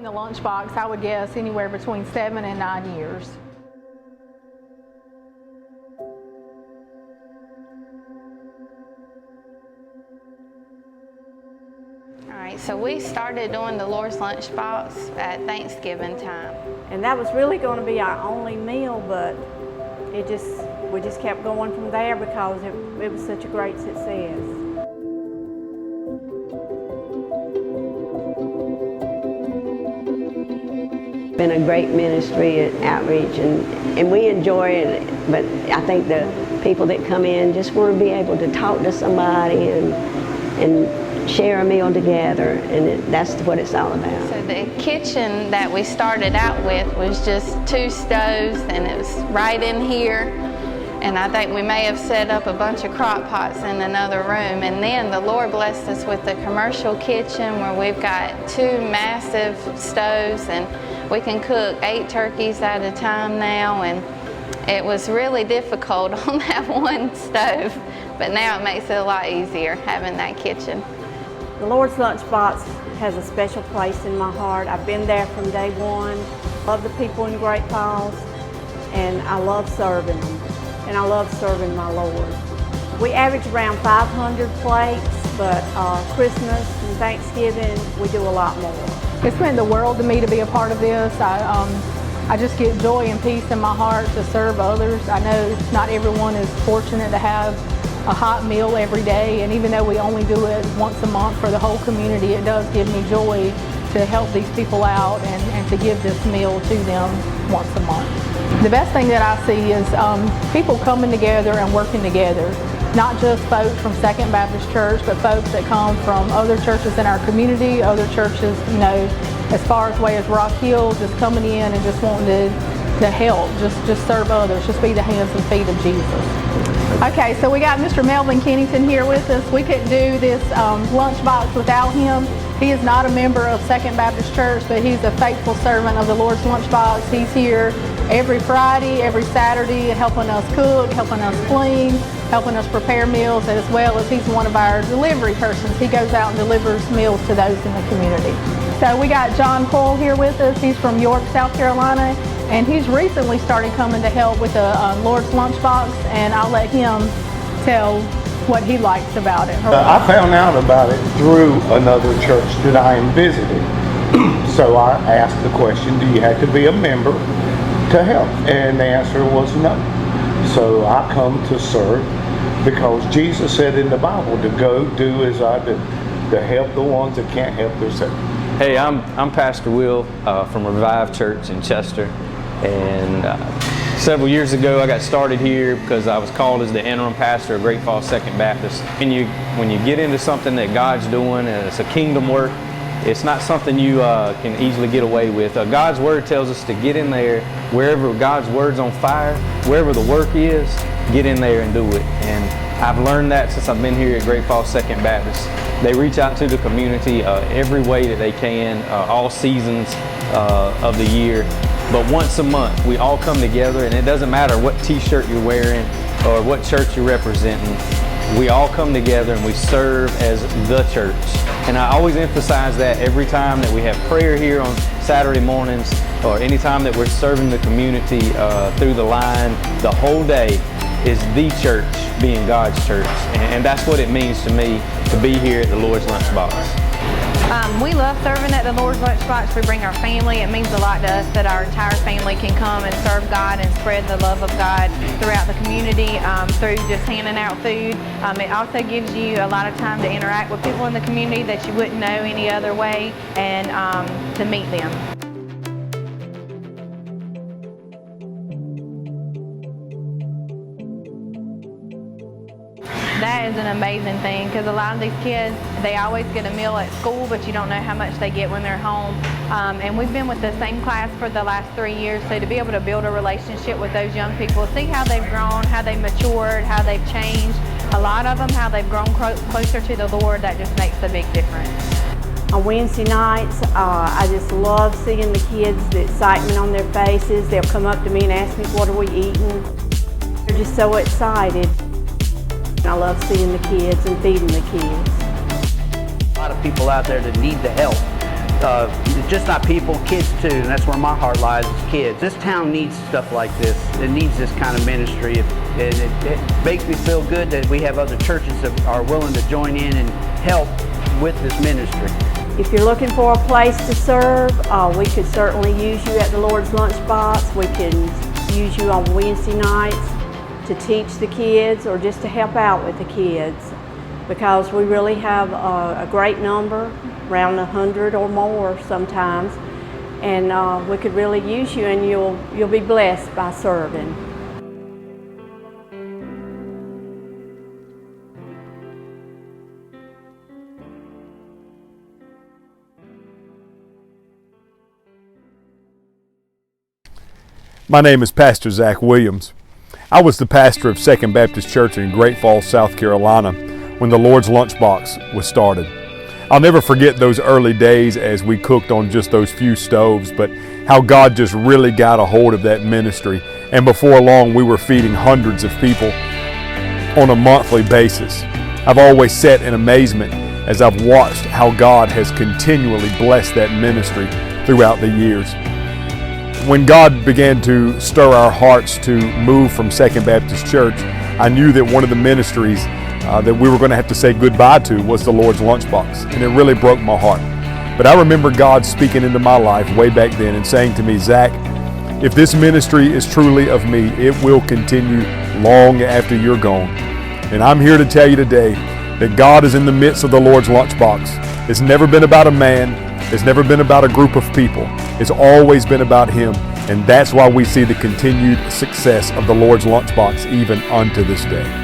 the lunchbox, I would guess anywhere between 7 and 9 years. All right, so we started doing the Lord's Lunchbox at Thanksgiving time. And that was really going to be our only meal, but we just kept going from there because it was such a great success. Been a great ministry and outreach, and we enjoy it, but I think the people that come in just want to be able to talk to somebody and share a meal together, and that's what it's all about. So the kitchen that we started out with was just 2 stoves, and it was right in here. And I think we may have set up a bunch of crock pots in another room. And then the Lord blessed us with the commercial kitchen where we've got 2 massive stoves, and we can cook 8 turkeys at a time now. And it was really difficult on that one stove, but now it makes it a lot easier having that kitchen. The Lord's Lunchbox has a special place in my heart. I've been there from day one. Love the people in Great Falls, and I love serving them. And I love serving my Lord. We average around 500 plates, but Christmas and Thanksgiving, we do a lot more. It's meant the world to me to be a part of this. I just get joy and peace in my heart to serve others. I know not everyone is fortunate to have a hot meal every day, and even though we only do it once a month for the whole community, it does give me joy to help these people out and to give this meal to them once a month. The best thing that I see is people coming together and working together. Not just folks from Second Baptist Church, but folks that come from other churches in our community, other churches, you know, as far away as Rock Hill, just coming in and just wanting to help, just serve others, just be the hands and feet of Jesus. Okay, so we got Mr. Melvin Kennington here with us. We couldn't do this lunchbox without him. He is not a member of Second Baptist Church, but he's a faithful servant of the Lord's Lunchbox. He's here every Friday, every Saturday, helping us cook, helping us clean, helping us prepare meals, as well as he's one of our delivery persons. He goes out and delivers meals to those in the community. So we got John Coyle here with us. He's from York, South Carolina, and he's recently started coming to help with the Lord's Lunchbox, and I'll let him tell what he likes about it. I found out about it through another church that I am visiting. So I asked the question, do you have to be a member to help? And the answer was no. So I come to serve because Jesus said in the Bible to go do as I do, to help the ones that can't help themselves. Hey, I'm Pastor Will from Revive Church in Chester, and several years ago I got started here because I was called as the interim pastor of Great Falls Second Baptist. When you get into something that God's doing and it's a kingdom work, it's not something you can easily get away with. God's Word tells us to get in there wherever God's Word's on fire, wherever the work is, get in there and do it. And I've learned that since I've been here at Great Falls Second Baptist. They reach out to the community every way that they can, all seasons of the year. But once a month, we all come together, and it doesn't matter what t-shirt you're wearing or what church you're representing. We all come together and we serve as the church. And I always emphasize that every time that we have prayer here on Saturday mornings, or any time that we're serving the community through the line, the whole day is the church being God's church. And that's what it means to me to be here at the Lord's Lunchbox. We love serving at the Lord's Lunchbox. We bring our family. It means a lot to us that our entire family can come and serve God and spread the love of God throughout the community through just handing out food. It also gives you a lot of time to interact with people in the community that you wouldn't know any other way, and to meet them. That is an amazing thing, because a lot of these kids, they always get a meal at school, but you don't know how much they get when they're home. And we've been with the same class for the last 3 years, so to be able to build a relationship with those young people, see how they've grown, how they've matured, how they've changed, a lot of them, how they've grown closer to the Lord, that just makes a big difference. On Wednesday nights, I just love seeing the kids, the excitement on their faces. They'll come up to me and ask me, what are we eating? They're just so excited. I love seeing the kids and feeding the kids. A lot of people out there that need the help. just not people, kids too, and that's where my heart lies, is kids. This town needs stuff like this. It needs this kind of ministry. And it makes me feel good that we have other churches that are willing to join in and help with this ministry. If you're looking for a place to serve, we could certainly use you at the Lord's Lunchbox. We can use you on Wednesday nights to teach the kids or just to help out with the kids, because we really have a great number, around 100 or more sometimes, and we could really use you, and you'll be blessed by serving. My name is Pastor Zach Williams. I was the pastor of Second Baptist Church in Great Falls, South Carolina when the Lord's Lunchbox was started. I'll never forget those early days as we cooked on just those few stoves, but how God just really got a hold of that ministry. And before long, we were feeding hundreds of people on a monthly basis. I've always sat in amazement as I've watched how God has continually blessed that ministry throughout the years. When God began to stir our hearts to move from Second Baptist Church, I knew that one of the ministries that we were going to have to say goodbye to was the Lord's Lunchbox, and it really broke my heart. But I remember God speaking into my life way back then and saying to me, Zach, if this ministry is truly of me, it will continue long after you're gone. And I'm here to tell you today that God is in the midst of the Lord's Lunchbox. It's never been about a man. It's never been about a group of people. It's always been about Him, and that's why we see the continued success of the Lord's Lunchbox even unto this day.